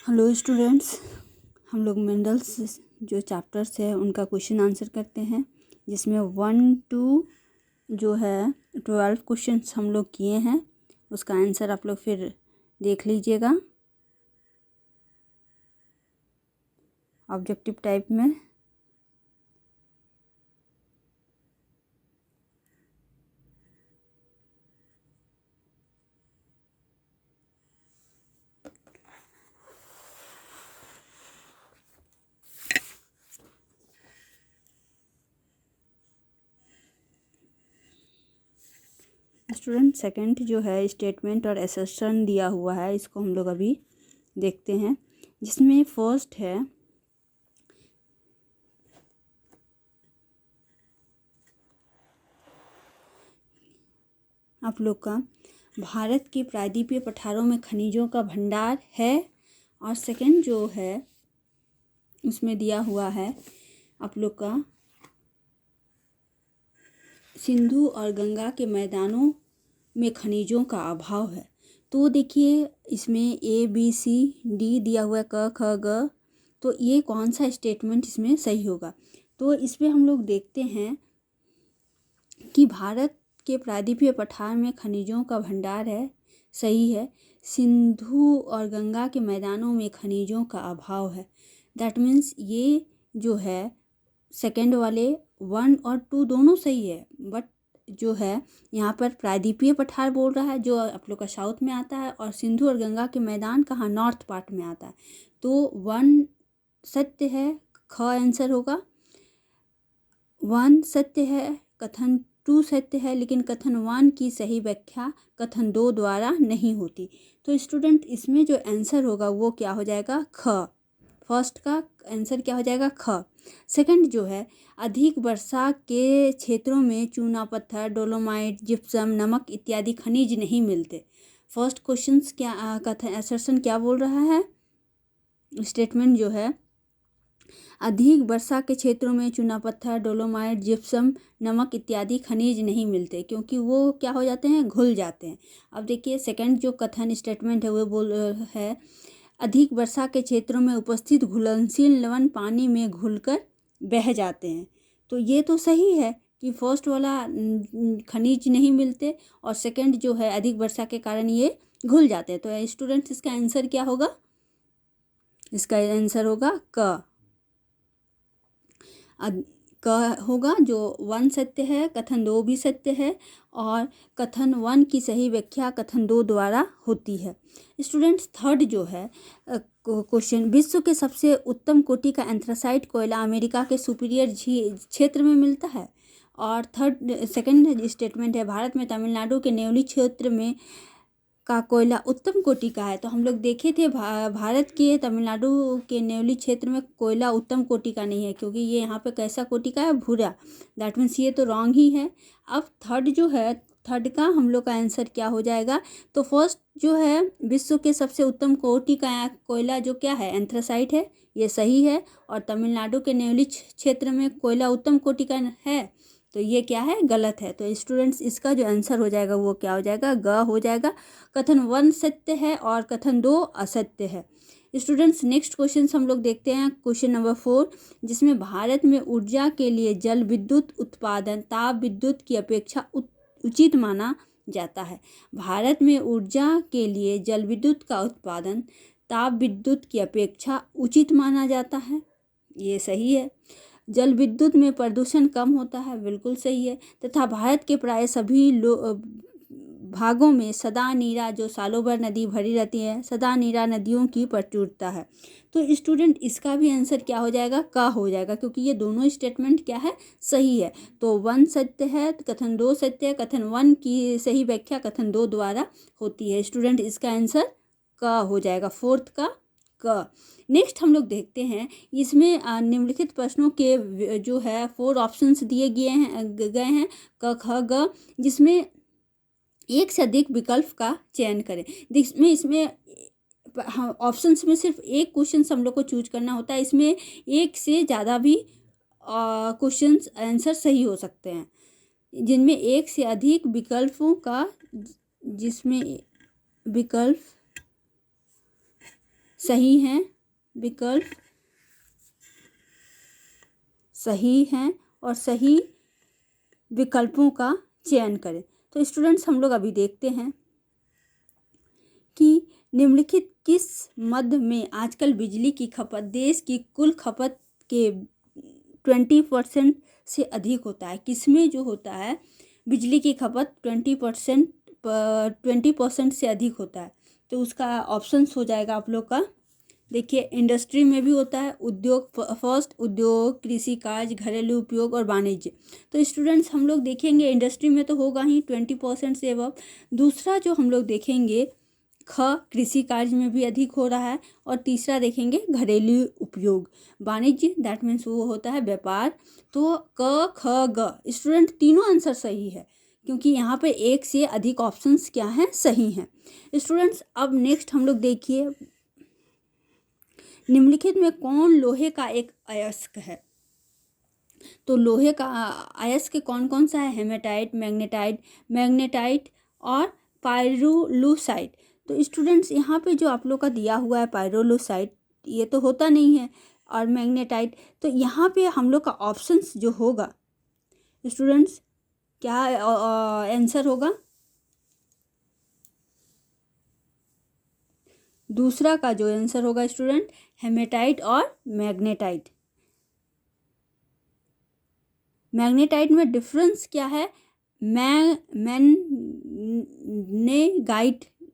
Hello students, हम लोग minerals जो चैप्टर्स है उनका क्वेश्चन आंसर करते हैं, जिसमें 1 to जो है 12 क्वेश्चंस हम लोग किए हैं। उसका आंसर आप लोग फिर देख लीजिएगा ऑब्जेक्टिव टाइप में। स्टूडेंट, सेकंड जो है स्टेटमेंट और असर्शन दिया हुआ है, इसको हम लोग अभी देखते हैं। जिसमें फर्स्ट है आप लोग का, भारत के प्रायद्वीपीय पठारों में खनिजों का भंडार है। और सेकंड जो है उसमें दिया हुआ है आप लोग का, सिंधु और गंगा के मैदानों में खनिजों का अभाव है। तो देखिए इसमें ABCD दिया हुआ है, क ख ग। तो ये कौन सा स्टेटमेंट इसमें सही होगा? तो इसमें हम लोग देखते हैं कि भारत के प्रायद्वीपीय पठार में खनिजों का भंडार है, सही है। सिंधु और गंगा के मैदानों में खनिजों का अभाव है। दैट मीन्स ये जो है सेकंड वाले 1 और 2 दोनों सही है, बट जो है यहाँ पर प्रायद्वीपीय पठार बोल रहा है जो आप लोग का साउथ में आता है, और सिंधु और गंगा के मैदान कहाँ, नॉर्थ पार्ट में आता है। तो 1 सत्य है, ख आंसर होगा। 1 सत्य है, कथन 2 सत्य है, लेकिन कथन 1 की सही व्याख्या कथन 2 द्वारा नहीं होती। तो स्टूडेंट इसमें जो आंसर होगा वो क्या हो जाएगा, ख। फर्स्ट का आंसर क्या हो जाएगा, ख। सेकंड जो है, अधिक वर्षा के क्षेत्रों में चूना पत्थर, डोलोमाइट, जिप्सम, नमक इत्यादि खनिज नहीं मिलते। फर्स्ट क्वेश्चन क्या कथन असर्शन क्या बोल रहा है, स्टेटमेंट जो है, अधिक वर्षा के क्षेत्रों में चूना पत्थर, डोलोमाइट, जिप्सम, नमक इत्यादि खनिज नहीं मिलते, क्योंकि वो क्या हो जाते हैं, घुल जाते हैं। अब देखिए सेकंड जो कथन स्टेटमेंट है वो बोल है, अधिक वर्षा के क्षेत्रों में उपस्थित घुलनशील लवण पानी में घुलकर बह जाते हैं। तो ये तो सही है कि फर्स्ट वाला खनिज नहीं मिलते, और सेकंड जो है अधिक वर्षा के कारण ये घुल जाते हैं। तो स्टूडेंट्स इसका आंसर क्या होगा, इसका आंसर होगा क। क होगा, जो 1 सत्य है, कथन 2 भी सत्य है, और कथन 1 की सही व्याख्या कथन 2 द्वारा होती है। स्टूडेंट्स थर्ड जो है क्वेश्चन, विश्व के सबसे उत्तम कोटि का एंथ्रासाइट कोयला अमेरिका के सुपीरियर क्षेत्र में मिलता है। और सेकंड स्टेटमेंट है, भारत में तमिलनाडु के नेवली क्षेत्र में का कोयला उत्तम कोटि का है। तो हम लोग देखे थे भारत के तमिलनाडु के नेवली क्षेत्र में कोयला उत्तम कोटि का नहीं है, क्योंकि ये यहाँ पे कैसा कोटि का है, भूरा। दैट मीन्स ये तो रॉन्ग ही है। अब थर्ड जो है, थर्ड का हम लोग का आंसर क्या हो जाएगा, तो फर्स्ट जो है विश्व के सबसे उत्तम कोटि का कोयला जो क्या है, एंथ्रासाइट है, ये सही है। और तमिलनाडु के नेवली क्षेत्र में कोयला उत्तम कोटि का है, तो ये क्या है, गलत है। तो स्टूडेंट्स इसका जो आंसर हो जाएगा वो क्या हो जाएगा, ग हो जाएगा। कथन 1 सत्य है और कथन 2 असत्य है। स्टूडेंट्स नेक्स्ट क्वेश्चन हम लोग देखते हैं, क्वेश्चन नंबर 4, जिसमें भारत में ऊर्जा के लिए जल विद्युत उत्पादन ताप विद्युत की अपेक्षा उचित माना जाता है। भारत में ऊर्जा के लिए जल विद्युत का उत्पादन ताप विद्युत की अपेक्षा उचित माना जाता है, ये सही है। जल विद्युत में प्रदूषण कम होता है, बिल्कुल सही है। तथा भारत के प्राय सभी भागों में सदा नीरा जो सालों भर नदी भरी रहती है, सदा नीरा नदियों की प्रचुरता है। तो स्टूडेंट इसका भी आंसर क्या हो जाएगा, का हो जाएगा, क्योंकि ये दोनों स्टेटमेंट क्या है, सही है। तो 1 सत्य है, कथन 2 सत्य है, कथन 1 की सही व्याख्या कथन 2 द्वारा होती है। स्टूडेंट इसका आंसर का हो जाएगा, फोर्थ का क। नेक्स्ट हम लोग देखते हैं, इसमें निम्नलिखित प्रश्नों के जो है 4 ऑप्शंस दिए गए हैं क ख ग, जिसमें एक से अधिक विकल्प का चयन करें। इसमें ऑप्शंस में सिर्फ एक क्वेश्चन हम लोग को चूज करना होता है। इसमें एक से ज़्यादा भी क्वेश्चंस आंसर सही हो सकते हैं, जिनमें एक से अधिक विकल्पों का, जिसमें विकल्प सही हैं, विकल्प सही हैं और सही विकल्पों का चयन करें। तो स्टूडेंट्स हम लोग अभी देखते हैं कि निम्नलिखित किस मद में आजकल बिजली की खपत देश की कुल खपत के 20% से अधिक होता है। किसमें जो होता है बिजली की खपत 20% से अधिक होता है। तो उसका ऑप्शंस हो जाएगा आप लोग का, देखिए इंडस्ट्री में भी होता है, उद्योग फर्स्ट उद्योग, कृषि कार्य, घरेलू उपयोग और वाणिज्य। तो स्टूडेंट्स हम लोग देखेंगे इंडस्ट्री में तो होगा ही 20% से अबव। दूसरा जो हम लोग देखेंगे ख कृषि कार्य में भी अधिक हो रहा है, और तीसरा देखेंगे घरेलू उपयोग। वाणिज्य दैट मीन्स वो होता है व्यापार। तो क ख ग स्टूडेंट तीनों आंसर सही है, क्योंकि यहाँ पे एक से अधिक ऑप्शंस क्या हैं, सही हैं। स्टूडेंट्स अब नेक्स्ट हम लोग देखिए निम्नलिखित में कौन लोहे का एक अयस्क है। तो लोहे का अयस्क कौन कौन सा है, हेमेटाइट, मैग्नेटाइट और पाइरोलूसाइट। तो स्टूडेंट्स यहाँ पे जो आप लोग का दिया हुआ है पाइरोलूसाइट, ये तो होता नहीं है, और मैग्नेटाइट। तो यहाँ पे हम लोग का ऑप्शंस जो होगा स्टूडेंट्स क्या आंसर होगा, दूसरा का जो आंसर होगा स्टूडेंट हेमेटाइट और मैग्नेटाइट। मैग्नेटाइट में डिफरेंस क्या है, मैग्नेटाइट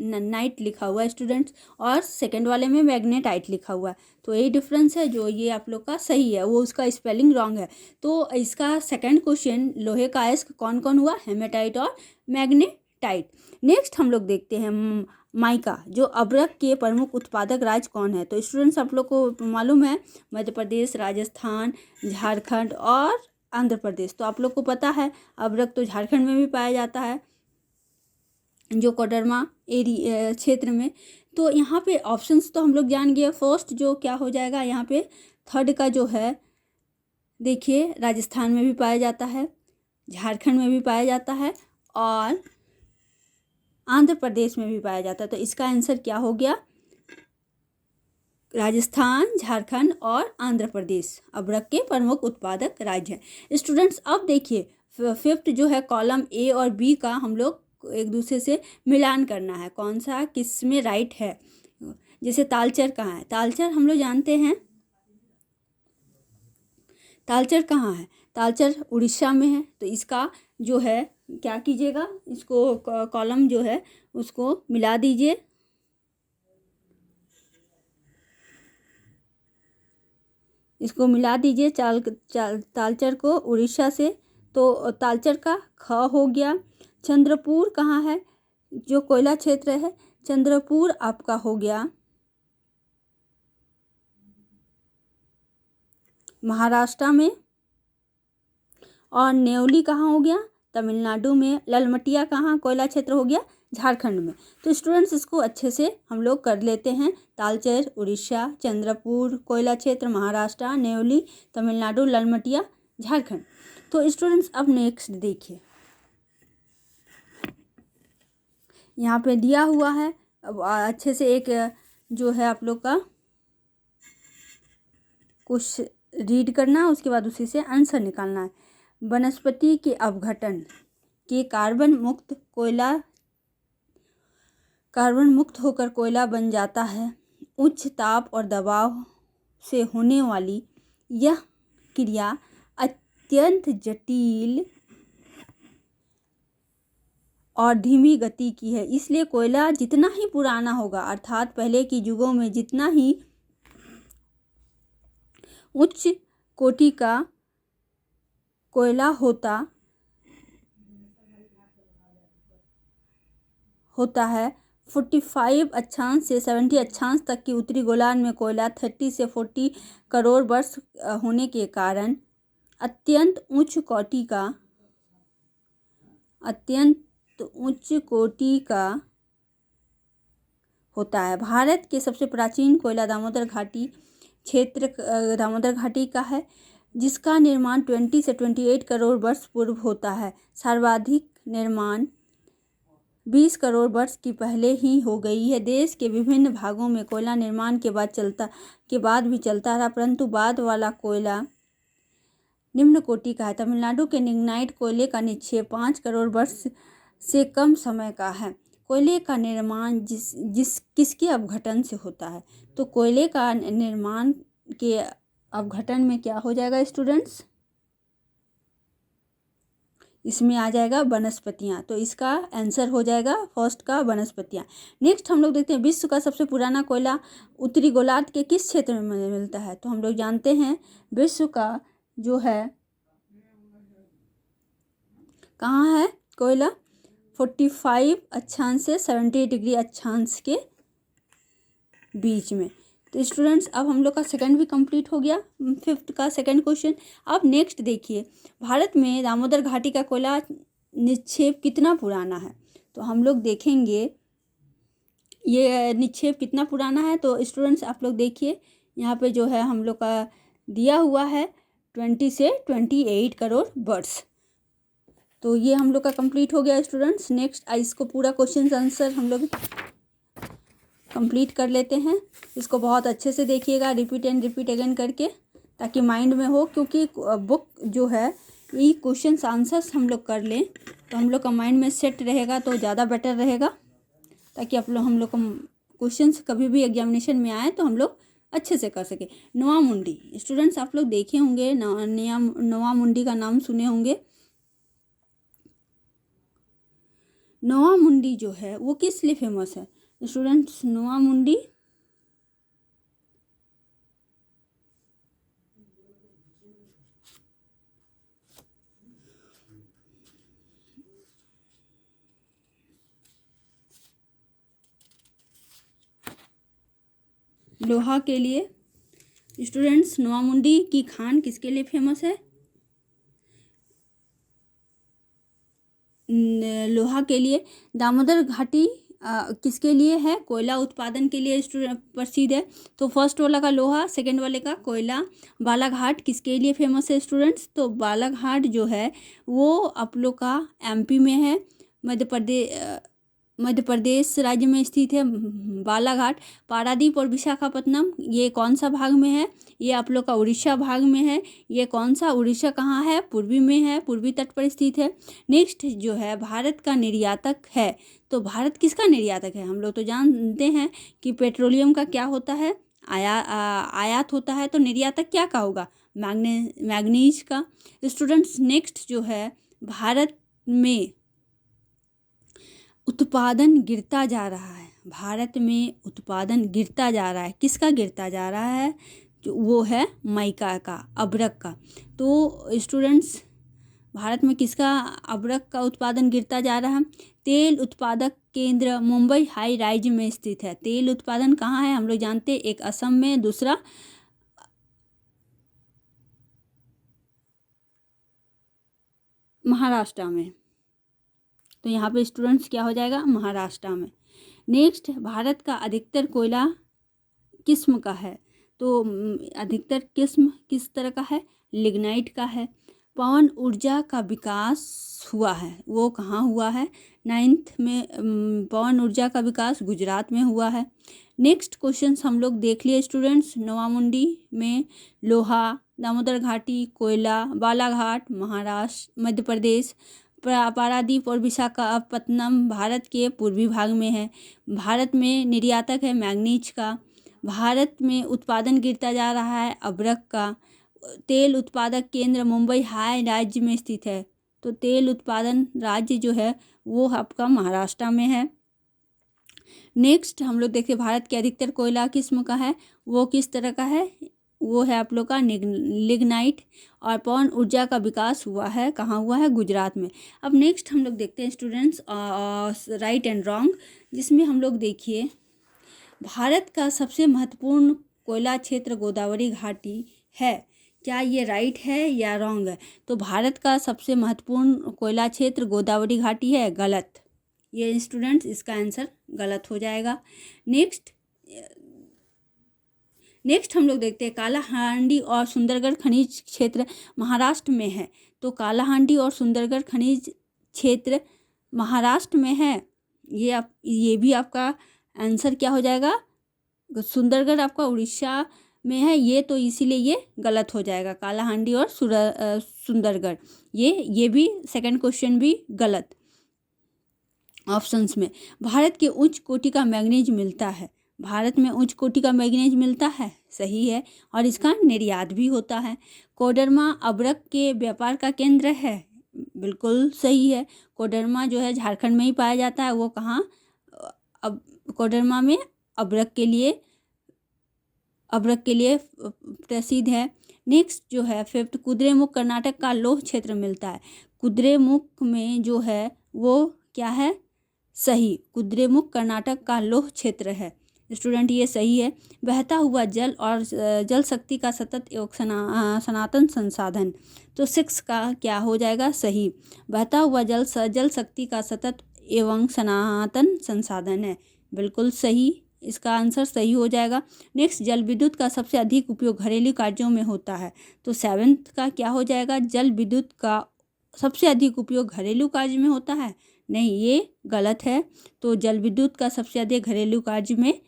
नाइट लिखा हुआ है स्टूडेंट्स, और सेकंड वाले में मैग्नेटाइट लिखा हुआ है। तो यही डिफरेंस है, जो ये आप लोग का सही है वो उसका स्पेलिंग रॉन्ग है। तो इसका सेकंड क्वेश्चन लोहे का अयस्क कौन कौन हुआ, हेमेटाइट और मैग्नेटाइट। नेक्स्ट हम लोग देखते हैं माइका, जो अभ्रक के प्रमुख उत्पादक राज्य कौन है। तो स्टूडेंट्स आप लोग को मालूम है मध्य प्रदेश, राजस्थान, झारखंड और आंध्र प्रदेश। तो आप लोग को पता है अभ्रक तो झारखंड में भी पाया जाता है, जो कोडरमा एरिया क्षेत्र में। तो यहाँ पे ऑप्शंस तो हम लोग जान गए। फर्स्ट जो क्या हो जाएगा यहाँ पे, थर्ड का जो है देखिए राजस्थान में भी पाया जाता है, झारखंड में भी पाया जाता है और आंध्र प्रदेश में भी पाया जाता है। तो इसका आंसर क्या हो गया, राजस्थान, झारखंड और आंध्र प्रदेश अभ्रक के प्रमुख उत्पादक राज्य हैं। स्टूडेंट्स अब देखिए फिफ्थ जो है कॉलम ए और बी का हम लोग एक दूसरे से मिलान करना है, कौन सा किस में राइट है। जैसे तालचर कहाँ है, तालचर हम लोग जानते हैं, तालचर कहाँ है, तालचर उड़ीसा में है। तो इसका जो है क्या कीजिएगा, इसको कॉलम जो है उसको मिला दीजिए, इसको मिला दीजिए तालचर को उड़ीसा से। तो तालचर का ख हो गया। चंद्रपुर कहाँ है, जो कोयला क्षेत्र है, चंद्रपुर आपका हो गया महाराष्ट्र में, और नेवली कहाँ हो गया, तमिलनाडु में। ललमटिया कहाँ कोयला क्षेत्र हो गया, झारखंड में। तो स्टूडेंट्स इसको अच्छे से हम लोग कर लेते हैं, तालचर उड़ीसा, चंद्रपुर कोयला क्षेत्र महाराष्ट्र, नेवली तमिलनाडु, ललमटिया झारखंड। तो स्टूडेंट्स अब नेक्स्ट देखिए, यहाँ पे दिया हुआ है, अब अच्छे से एक जो है आप लोग का कुछ रीड करना है, उसके बाद उसी से आंसर निकालना है। वनस्पति के अपघटन के कार्बन मुक्त होकर कोयला बन जाता है। उच्च ताप और दबाव से होने वाली यह क्रिया अत्यंत जटिल और धीमी गति की है, इसलिए कोयला जितना ही पुराना होगा, अर्थात पहले के युगों में जितना ही उच्च कोटि का कोयला होता है 45 अक्षांश से 70 अक्षांश तक की उत्तरी गोलार्ध में कोयला 30 से 40 करोड़ वर्ष होने के कारण अत्यंत उच्च कोटि का होता है। भारत के सबसे प्राचीन कोयला दामोदर घाटी का है, जिसका निर्माण 20 से 28 करोड़ वर्ष पूर्व होता है। सर्वाधिक निर्माण 20 करोड़ वर्ष की पहले ही हो गई है। देश के विभिन्न भागों में कोयला निर्माण के बाद भी चलता रहा, परंतु बाद वाला कोयला निम्न कोटि का है। तमिलनाडु के लिग्नाइट कोयले का निक्षेप 5 करोड़ वर्ष से कम समय का है। कोयले का निर्माण किसके अपघटन से होता है? तो कोयले का निर्माण के अपघटन में क्या हो जाएगा स्टूडेंट्स? इसमें आ जाएगा वनस्पतियाँ। तो इसका आंसर हो जाएगा फर्स्ट का वनस्पतियाँ। नेक्स्ट हम लोग देखते हैं विश्व का सबसे पुराना कोयला उत्तरी गोलार्ध के किस क्षेत्र में मिलता है? तो हम लोग जानते हैं विश्व का जो है कहाँ है कोयला? 45 अक्षांश से 70 डिग्री अक्षांश के बीच में। तो स्टूडेंट्स अब हम लोग का सेकंड भी कंप्लीट हो गया, 5th का सेकंड क्वेश्चन। अब नेक्स्ट देखिए, भारत में दामोदर घाटी का कोयला निक्षेप कितना पुराना है? तो हम लोग देखेंगे ये निक्षेप कितना पुराना है। तो स्टूडेंट्स आप लोग देखिए यहाँ पे जो है हम लोग का दिया हुआ है 20 से 28 करोड़ वर्ष। तो ये हम लोग का कंप्लीट हो गया स्टूडेंट्स। नेक्स्ट इसको पूरा क्वेश्चन आंसर हम लोग कंप्लीट कर लेते हैं। इसको बहुत अच्छे से देखिएगा, रिपीट एंड रिपीट अगेन करके, ताकि माइंड में हो, क्योंकि बुक जो है ये क्वेश्चन आंसर्स हम लोग कर लें तो हम लोग का माइंड में सेट रहेगा तो ज़्यादा बेटर रहेगा, ताकि हम लोग का क्वेश्चन कभी भी एग्जामिनेशन में आए तो हम लोग अच्छे से कर सके। नोआ मुंडी स्टूडेंट्स आप लोग देखे होंगे, नोआ मुंडी का नाम सुने होंगे। नोआ मुंडी जो है वो किस लिए फेमस है स्टूडेंट्स? नोआ मुंडी लोहा के लिए। स्टूडेंट्स नोआ मुंडी की खान किसके लिए फेमस है? लोहा के लिए। दामोदर घाटी किसके लिए है? कोयला उत्पादन के लिए प्रसिद्ध है। तो फर्स्ट वाला का लोहा, सेकंड वाले का कोयला। बालाघाट किसके लिए फेमस है स्टूडेंट्स? तो बालाघाट जो है वो आप लोग का एमपी में है, मध्य प्रदेश राज्य में स्थित है बालाघाट। पारादीप और विशाखापत्तनम ये कौन सा भाग में है? ये आप लोग का उड़ीसा भाग में है। ये कौन सा उड़ीसा कहाँ है? पूर्वी में है, पूर्वी तट पर स्थित है। नेक्स्ट जो है भारत का निर्यातक है। तो भारत किसका निर्यातक है? हम लोग तो जानते हैं कि पेट्रोलियम का क्या होता है, आयात होता है। तो निर्यातक क्या का होगा? मैग्नीज का। स्टूडेंट्स नेक्स्ट जो है भारत में उत्पादन गिरता जा रहा है। भारत में उत्पादन गिरता जा रहा है। किसका गिरता जा रहा है? जो वो है माइका का, अब्रक का। तो स्टूडेंट्स भारत में किसका अब्रक का उत्पादन गिरता जा रहा है? तेल उत्पादक केंद्र मुंबई हाई राइज में स्थित है। तेल उत्पादन कहाँ है? हम लोग जानते हैं, एक असम में, दूसरा महाराष्ट्र में। तो यहाँ पे स्टूडेंट्स क्या हो जाएगा? महाराष्ट्र में। नेक्स्ट भारत का अधिकतर कोयला किस्म का है? तो अधिकतर किस्म किस तरह का है? लिग्नाइट का है। पवन ऊर्जा का विकास हुआ है, वो कहाँ हुआ है? 9th में पवन ऊर्जा का विकास गुजरात में हुआ है। नेक्स्ट क्वेश्चन हम लोग देख लिए स्टूडेंट्स। नोआ मुंडी में लोहा, दामोदर घाटी कोयला, बालाघाट महाराष्ट्र मध्य प्रदेश, पारादीप और विशाखापत्तनम भारत के पूर्वी भाग में है। भारत में निर्यातक है मैग्नीज का। भारत में उत्पादन गिरता जा रहा है अब्रक का। तेल उत्पादक केंद्र मुंबई हाई राज्य में स्थित है। तो तेल उत्पादन राज्य जो है वो आपका महाराष्ट्र में है। नेक्स्ट हम लोग देखते हैं भारत के अधिकतर कोयला किस्म का है, वो किस तरह का है? वो है आप लोग का लिग्नाइट। और पवन ऊर्जा का विकास हुआ है, कहाँ हुआ है? गुजरात में। अब नेक्स्ट हम लोग देखते हैं स्टूडेंट्स राइट एंड रॉन्ग, जिसमें हम लोग देखिए भारत का सबसे महत्वपूर्ण कोयला क्षेत्र गोदावरी घाटी है। क्या ये राइट है या रॉन्ग है? तो भारत का सबसे महत्वपूर्ण कोयला क्षेत्र गोदावरी घाटी है, गलत। ये स्टूडेंट्स इसका आंसर गलत हो जाएगा। नेक्स्ट हम लोग देखते हैं कालाहांडी और सुंदरगढ़ खनिज क्षेत्र महाराष्ट्र में है। तो कालाहांडी और सुंदरगढ़ खनिज क्षेत्र महाराष्ट्र में है। ये भी आपका आंसर क्या हो जाएगा, सुंदरगढ़ आपका उड़ीसा में है, ये तो इसीलिए ये गलत हो जाएगा, कालाहांडी और सुंदरगढ़, ये भी सेकंड क्वेश्चन भी गलत ऑप्शंस में। भारत के उच्च कोटि का मैग्नीज मिलता है, भारत में उच्च कोटि का मैग्नीज मिलता है, सही है, और इसका निर्यात भी होता है। कोडरमा अब्रक के व्यापार का केंद्र है, बिल्कुल सही है। कोडरमा जो है झारखंड में ही पाया जाता है, वो कहाँ, अब कोडरमा में अब्रक के लिए प्रसिद्ध है। नेक्स्ट जो है फिफ्थ, कुद्रेमुख कर्नाटक का लौह क्षेत्र मिलता है, कुद्रेमुख में जो है वो क्या है, सही, कुद्रेमुख कर्नाटक का लौह क्षेत्र है। स्टूडेंट ये सही है। बहता हुआ जल और जल शक्ति का सतत एवं सनातन संसाधन, तो 6 का क्या हो जाएगा, सही, बहता हुआ जल शक्ति का सतत एवं सनातन संसाधन है, बिल्कुल सही, इसका आंसर सही हो जाएगा। नेक्स्ट, जल विद्युत का सबसे अधिक उपयोग घरेलू कार्यों में होता है, तो 7th का क्या हो जाएगा, जल विद्युत का सबसे अधिक उपयोग घरेलू कार्य में होता है, नहीं, ये गलत है। तो जल विद्युत का सबसे अधिक घरेलू कार्य में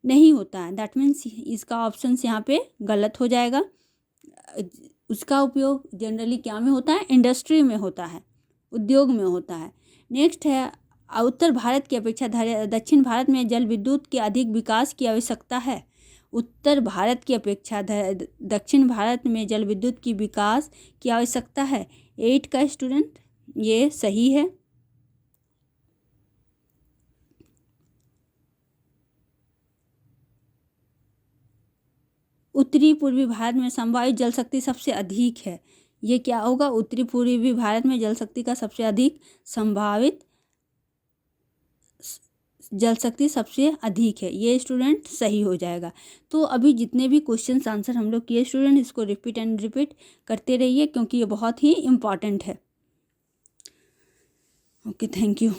नहीं होता है, दैट मीन्स इसका ऑप्शन यहाँ पे गलत हो जाएगा। उसका उपयोग जनरली क्या में होता है, इंडस्ट्री में होता है, उद्योग में होता है। नेक्स्ट है, उत्तर भारत की अपेक्षा दक्षिण भारत में जल विद्युत के अधिक विकास की आवश्यकता है, उत्तर भारत की अपेक्षा दक्षिण भारत में जल विद्युत की विकास की आवश्यकता है। 8 का स्टूडेंट ये सही है। उत्तरी पूर्वी भारत में संभावित जल शक्ति सबसे अधिक है, ये क्या होगा, उत्तरी पूर्वी भारत में जल शक्ति का सबसे अधिक संभावित जल शक्ति सबसे अधिक है, ये स्टूडेंट सही हो जाएगा। तो अभी जितने भी क्वेश्चंस आंसर हम लोग किए स्टूडेंट, इसको रिपीट एंड रिपीट करते रहिए क्योंकि ये बहुत ही इम्पॉर्टेंट है। Okay, thank you.